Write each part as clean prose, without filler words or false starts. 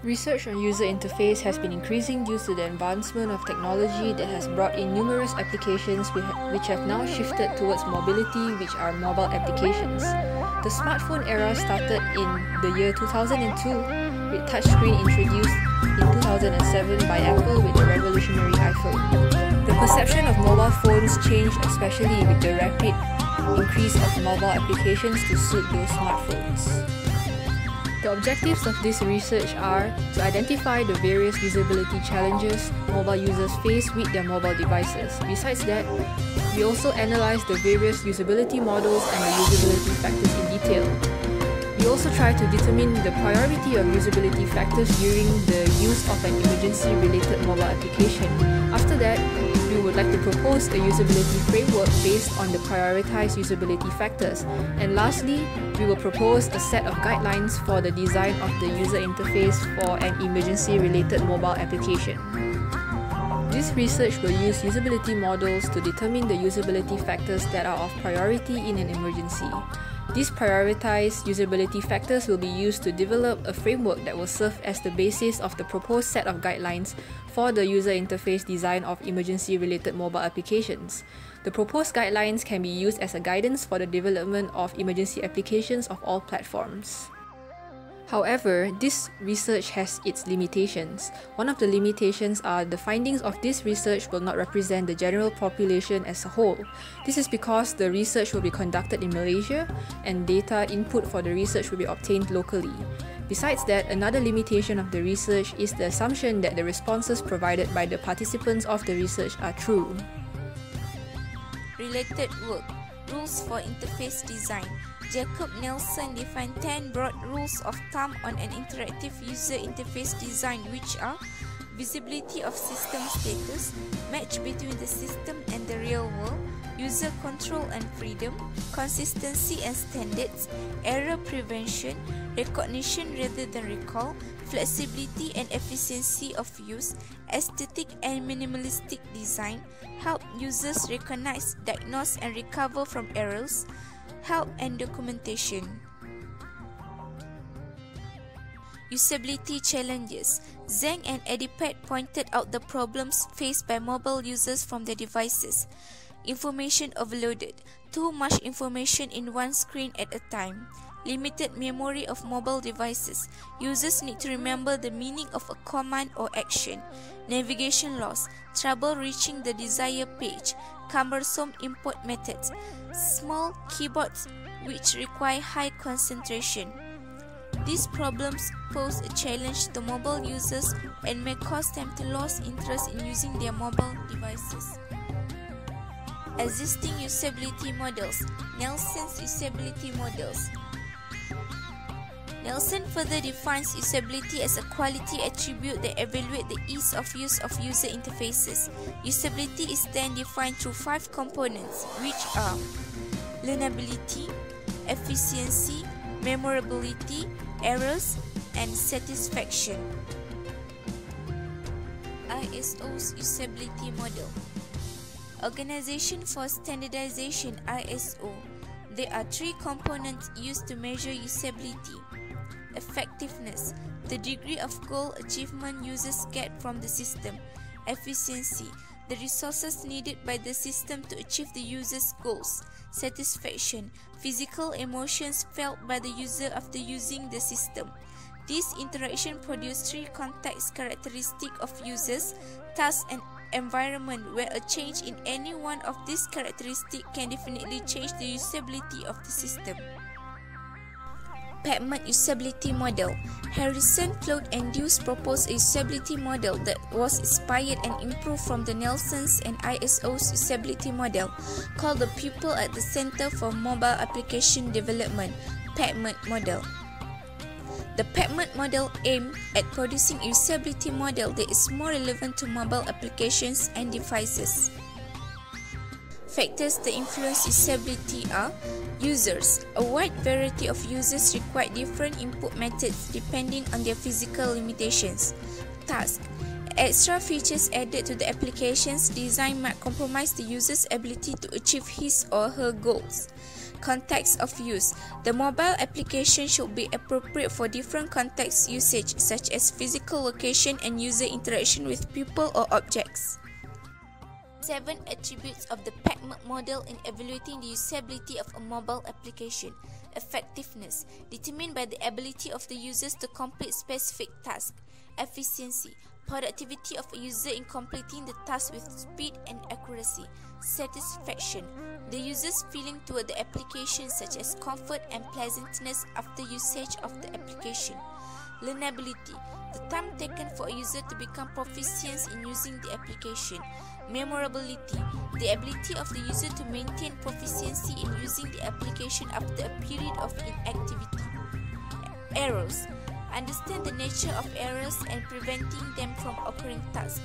Research on user interface has been increasing due to the advancement of technology that has brought in numerous applications which have now shifted towards mobility, which are mobile applications. The smartphone era started in the year 2002 with touchscreen introduced in 2007 by Apple with the revolutionary iPhone. The perception of mobile phones changed, especially with the rapid increase of mobile applications to suit those smartphones. The objectives of this research are to identify the various usability challenges mobile users face with their mobile devices. Besides that, we also analyze the various usability models and the usability factors in detail. We also try to determine the priority of usability factors during the use of an emergency-related mobile application. After that, we would like to propose a usability framework based on the prioritized usability factors. And lastly, we will propose a set of guidelines for the design of the user interface for an emergency-related mobile application. This research will use usability models to determine the usability factors that are of priority in an emergency. These prioritized usability factors will be used to develop a framework that will serve as the basis of the proposed set of guidelines for the user interface design of emergency-related mobile applications. The proposed guidelines can be used as a guidance for the development of emergency applications of all platforms. However, this research has its limitations. One of the limitations are the findings of this research will not represent the general population as a whole. This is because the research will be conducted in Malaysia and data input for the research will be obtained locally. Besides that, another limitation of the research is the assumption that the responses provided by the participants of the research are true. Related work. Rules for interface design. Jacob Nelson defined 10 broad rules of thumb on an interactive user interface design, which are visibility of system status, match between the system and the real world, user control and freedom, consistency and standards, error prevention, recognition rather than recall, flexibility and efficiency of use, aesthetic and minimalistic design, help users recognize, diagnose and recover from errors, help and documentation. Usability challenges. Zhang and Edipat pointed out the problems faced by mobile users from their devices. Information overloaded. Too much information in one screen at a time. Limited memory of mobile devices. Users need to remember the meaning of a command or action. Navigation loss. Trouble reaching the desired page. Cumbersome import methods. Small keyboards which require high concentration. These problems pose a challenge to mobile users and may cause them to lose interest in using their mobile devices. Existing usability models. Nelson's usability models. Nelson further defines usability as a quality attribute that evaluates the ease of use of user interfaces. Usability is then defined through 5 components, which are learnability, efficiency, memorability, errors, and satisfaction. ISO's usability model. Organization for Standardization (ISO). There are 3 components used to measure usability. Effectiveness, the degree of goal achievement users get from the system. Efficiency, the resources needed by the system to achieve the user's goals. Satisfaction, physical emotions felt by the user after using the system. This interaction produces 3 context characteristics of users, tasks, and environment, where a change in any one of these characteristics can definitely change the usability of the system. Pavement usability model. Harrison, Flood, and Deuce proposed a usability model that was inspired and improved from the Nelson's and ISO's usability model, called the Pupil at the Center for Mobile Application Development (Pavement model). The Pavement model aimed at producing a usability model that is more relevant to mobile applications and devices. Factors that influence usability are users. A wide variety of users require different input methods depending on their physical limitations. Task. Extra features added to the application's design might compromise the user's ability to achieve his or her goals. Context of use. The mobile application should be appropriate for different context usage such as physical location and user interaction with people or objects. 7 attributes of the PACMEC model in evaluating the usability of a mobile application. Effectiveness, determined by the ability of the users to complete specific tasks. Efficiency, productivity of a user in completing the task with speed and accuracy. Satisfaction, the user's feeling toward the application such as comfort and pleasantness after usage of the application. Learnability, the time taken for a user to become proficient in using the application. Memorability, the ability of the user to maintain proficiency in using the application after a period of inactivity. Errors, understand the nature of errors and preventing them from occurring tasks.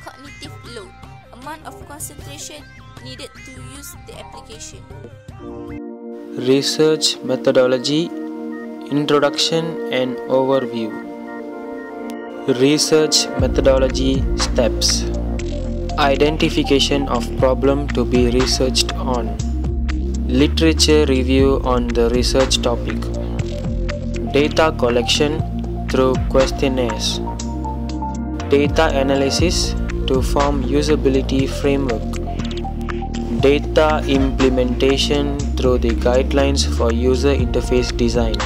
Cognitive load, amount of concentration needed to use the application. Research methodology, introduction and overview. Research methodology steps. Identification of problem to be researched on. Literature review on the research topic. Data collection through questionnaires. Data analysis to form usability framework. Data implementation through the guidelines for user interface design.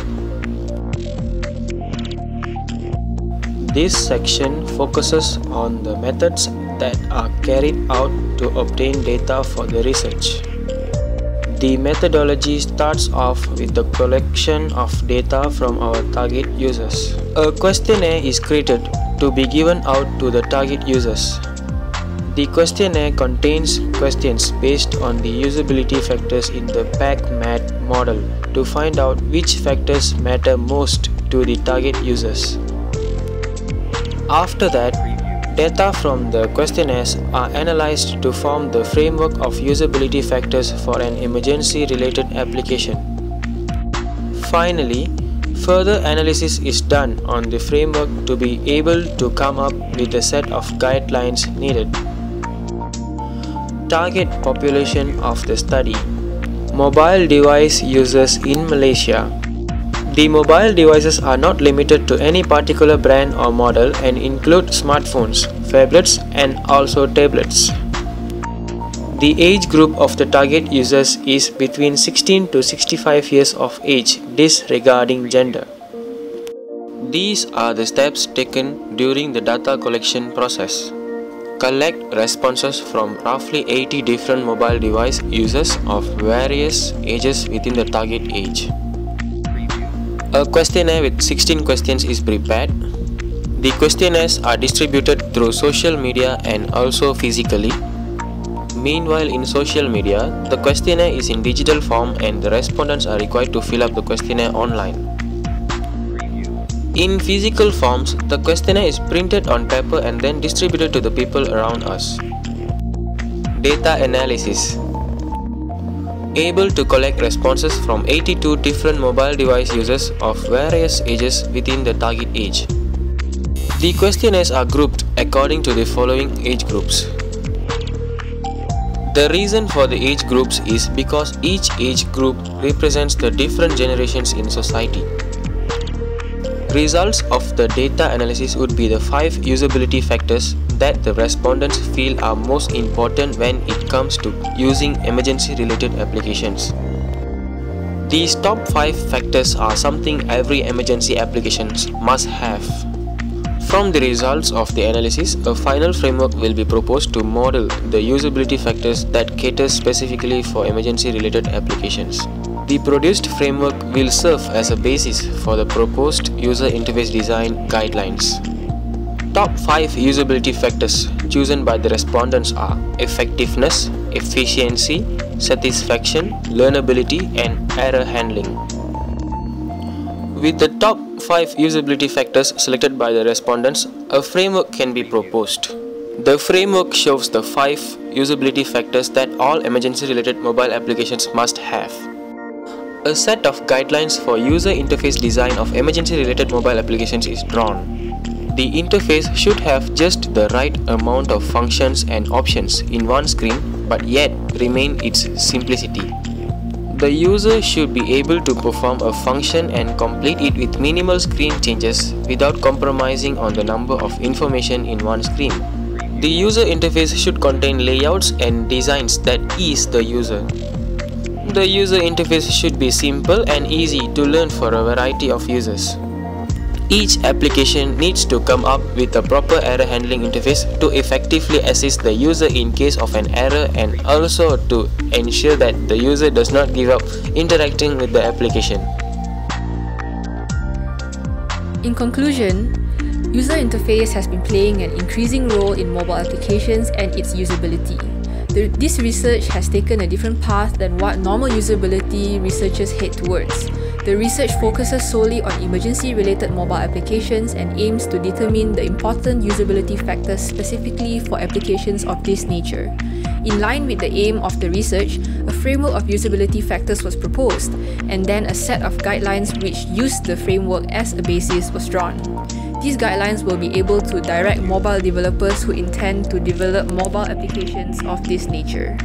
This section focuses on the methods that are carried out to obtain data for the research. The methodology starts off with the collection of data from our target users. A questionnaire is created to be given out to the target users. The questionnaire contains questions based on the usability factors in the PACMEC model to find out which factors matter most to the target users. After that, data from the questionnaires are analyzed to form the framework of usability factors for an emergency-related application. Finally, further analysis is done on the framework to be able to come up with a set of guidelines needed. Target population of the study. Mobile device users in Malaysia. The mobile devices are not limited to any particular brand or model and include smartphones, phablets and also tablets. The age group of the target users is between 16 to 65 years of age, disregarding gender. These are the steps taken during the data collection process. Collect responses from roughly 80 different mobile device users of various ages within the target age. A questionnaire with 16 questions is prepared. The questionnaires are distributed through social media and also physically. Meanwhile, in social media, the questionnaire is in digital form and the respondents are required to fill up the questionnaire online. In physical forms, the questionnaire is printed on paper and then distributed to the people around us. Data analysis. Able to collect responses from 82 different mobile device users of various ages within the target age. The questionnaires are grouped according to the following age groups. The reason for the age groups is because each age group represents the different generations in society. Results of the data analysis would be the 5 usability factors that the respondents feel are most important when it comes to using emergency-related applications. These top 5 factors are something every emergency application must have. From the results of the analysis, a final framework will be proposed to model the usability factors that cater specifically for emergency-related applications. The produced framework will serve as a basis for the proposed user interface design guidelines. Top 5 usability factors chosen by the respondents are effectiveness, efficiency, satisfaction, learnability, and error handling. With the top 5 usability factors selected by the respondents, a framework can be proposed. The framework shows the 5 usability factors that all emergency-related mobile applications must have. A set of guidelines for user interface design of emergency-related mobile applications is drawn. The interface should have just the right amount of functions and options in one screen, but yet remain its simplicity. The user should be able to perform a function and complete it with minimal screen changes without compromising on the number of information in one screen. The user interface should contain layouts and designs that ease the user. The user interface should be simple and easy to learn for a variety of users. Each application needs to come up with a proper error handling interface to effectively assist the user in case of an error, and also to ensure that the user does not give up interacting with the application. In conclusion, user interface has been playing an increasing role in mobile applications and its usability. This research has taken a different path than what normal usability researchers head towards. The research focuses solely on emergency-related mobile applications and aims to determine the important usability factors specifically for applications of this nature. In line with the aim of the research, a framework of usability factors was proposed, and then a set of guidelines which used the framework as a basis was drawn. These guidelines will be able to direct mobile developers who intend to develop mobile applications of this nature.